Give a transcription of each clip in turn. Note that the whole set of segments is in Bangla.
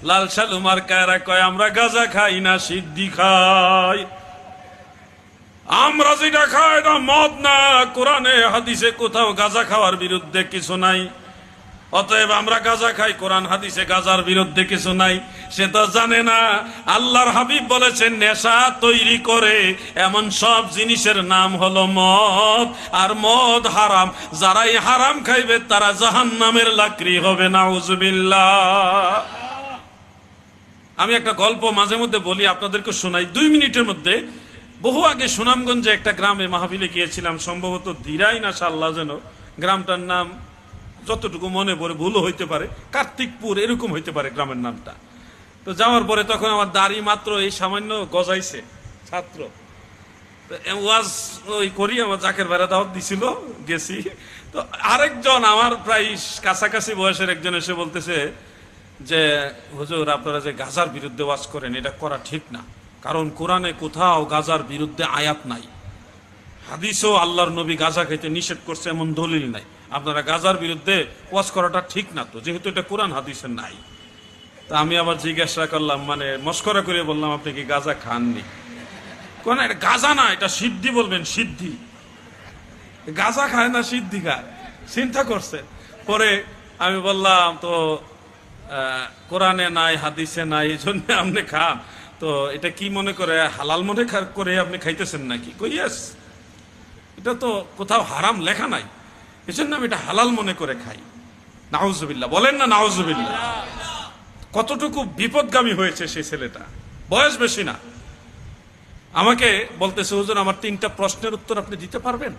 লাল সালু মার্কারা কয় আমরা গাঁজা খাই না, সিদ্ধি খাই। আমরা যেটা খাই এটা মদ না, কোরআনে হাদিসে কোথাও গাঁজা খাওয়ার বিরুদ্ধে কিছু নাই। অতএব আমরা গাঁজা খাই, কোরআন হাদিসে গাঁজার বিরুদ্ধে কিছু নাই। সে তো জানে না আল্লাহর হাবিব বলেছেন নেশা তৈরি করে এমন সব জিনিসের নাম হলো মদ, আর মদ হারাম। যারাই হারাম খাইবে তারা জাহান্নামের লাকড়ি হবে, নাউজুবিল্লাহ। আমি একটা গল্প মাঝে মধ্যে বলি, আপনাদেরকে শোনাই 2 মিনিটের মধ্যে। বহু আগে সুনামগঞ্জে একটা গ্রামে মাহফিলে গিয়েছিলাম, সম্ভবত দিরাই না সাল্লাহ, যেন গ্রামটার নাম যতটুকু মনে পড়ে, ভুলও হইতে পারে, কার্তিকপুর এরকম হইতে পারে গ্রামের নামটা। তো যাওয়ার পরে তখন আমার দাড়ি মাত্র এই সামান্য গজাইছে, ছাত্র ওয়াজ ওই করি, আমার জাকের বাইরে দাওয়াত দিছিল, গেছি। তো আরেকজন আমার প্রায় কাছাকাছি বয়সের একজন এসে বলতেছে যে হুজুর আপনারা যে গাঁজার বিরুদ্ধে ওয়াজ করেন এটা করা ঠিক না, কারণ কোরআনে কোথাও গাঁজার বিরুদ্ধে আয়াত নাই, হাদিসও আল্লাহর নবী গাঁজা খাইতে নিষেধ করছে এমন দলিল নাই, আপনারা গাঁজার বিরুদ্ধে ওয়াজ করাটা ঠিক না তো, যেহেতু এটা কোরআন হাদিসে নাই। তা আমি আবার জিজ্ঞাসা করলাম, মানে মস্করা করে বললাম আপনি কি গাঁজা খাননি? কোন এটা গাঁজা না, এটা সিদ্ধি বলবেন, সিদ্ধি। গাঁজা খায় না সিদ্ধি খায়, চিন্তা করছে। পরে আমি বললাম তো কোরআনে নাই হাদিসে নাই, এই জন্য আপনি খান, তো এটা কি মনে করে হালাল মনে করে আপনি খাইতেছেন নাকি? কইয়াস এটা তো কোথাও হারাম লেখা নাই, এই জন্য আমি এটা হালাল মনে করে খাই। নাউজুবিল্লাহ বলেন না, নাউজুবিল্লাহ। কতটুকু বিপদগামী হয়েছে সেই ছেলেটা, বয়স বেশি না। আমাকে বলতেছে হুজুর আমার 3টা প্রশ্নের উত্তর আপনি দিতে পারবেন?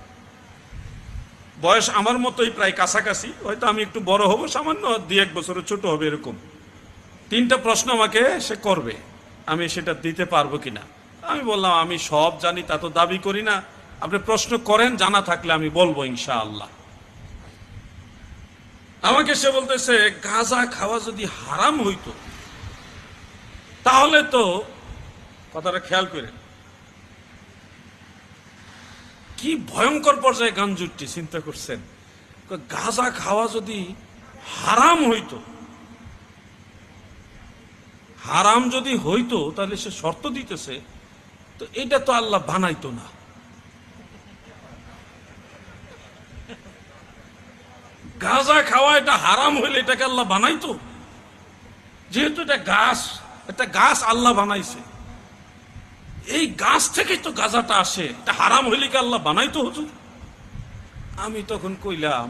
বয়স আমার মতোই প্রায় কাছাকাছি, হয়তো আমি একটু বড় হব, সামান্য 2-1 বছরের ছোট হবে এরকম। 3টা প্রশ্ন আমাকে সে করবে, আমি সেটা দিতে পারবো কিনা। আমি বললাম আমি সব জানি তা তো দাবি করি না, আপনি প্রশ্ন করেন, জানা থাকলে আমি বলবো ইনশাআল্লাহ। আমাকে সে বলতেছে গাঁজা খাওয়া যদি হারাম হইতো তাহলে তো, কথাটা খেয়াল করেন কি ভয়ঙ্কর পর্যায়ে গান জুটটি, চিন্তা করছেন? গাঁজা খাওয়া যদি হারাম হইতো, হারাম যদি হইতো তাহলে সে শর্ত দিতেছে তো এটা তো আল্লাহ বানাইতো না। গাঁজা খাওয়া এটা হারাম হইলে এটাকে আল্লাহ বানাইতো? যেহেতু এটা গাছ, একটা গাছ আল্লাহ বানাইছে, এই গাছ থেকে তো গাঁজাটা আসে, এটা হারাম হইলে কি আল্লাহ বানাইতো হুজুর? আমি তখন কইলাম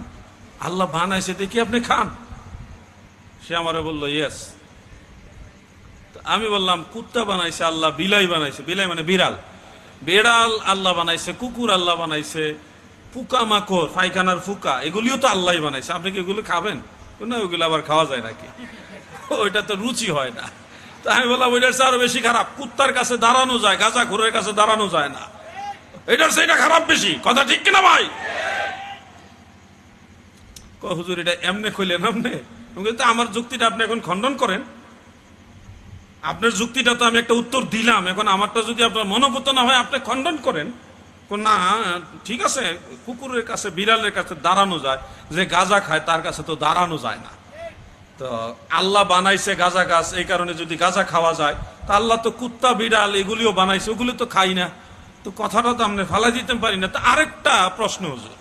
আল্লাহ বানাইছে দেখি আপনি খান। সে আমারে বলল ইয়েস। আমি বললাম কুত্তা বানাইছে আল্লাহ, বিলাই বানাইছে, বিলাই মানে বিড়াল, বিড়াল আল্লাহ বানাইছে, কুকুর আল্লাহ বানাইছে, পোকা মাকড়, পায়খানার ফুকা, এগুলিও তো আল্লাহ বানাইছে, আপনি কি এগুলো খাবেন? না ওইগুলো আবার খাওয়া যায় নাকি, ওইটা তো রুচি হয় না। তো আমি বললাম ওইটার চেয়ে আরো বেশি খারাপ, কুত্তার কাছে দাঁড়ানো যায়, গাঁজা ঘুরের কাছে দাঁড়ানো যায় না, এটার চেয়ে এটা খারাপ বেশি। কথা ঠিক কিনা ভাই? হুজুর এটা এমনি কইলেন আপনি? আমার যুক্তিটা আপনি এখন খণ্ডন করেন। আপনার যুক্তিটা তো আমি একটা উত্তর দিলাম, এখন আমারটা যদি আপনার মনোভূত না হয় আপনি খণ্ডন করেন। না ঠিক আছে, কুকুরের কাছে বিড়ালের কাছে দাঁড়ানো যায়, যে গাঁজা খায় তার কাছে তো দাঁড়ানো যায় না। তো আল্লাহ বানাইছে গাঁজা গাছ, এই কারণে যদি গাঁজা খাওয়া যায়, তা আল্লাহ তো কুত্তা বিড়াল এগুলিও বানাইছে, ওগুলো তো খাই না, তো কথাটা তো আমরা ফালাই দিতে পারি না। তো আরেকটা প্রশ্ন হুজুর,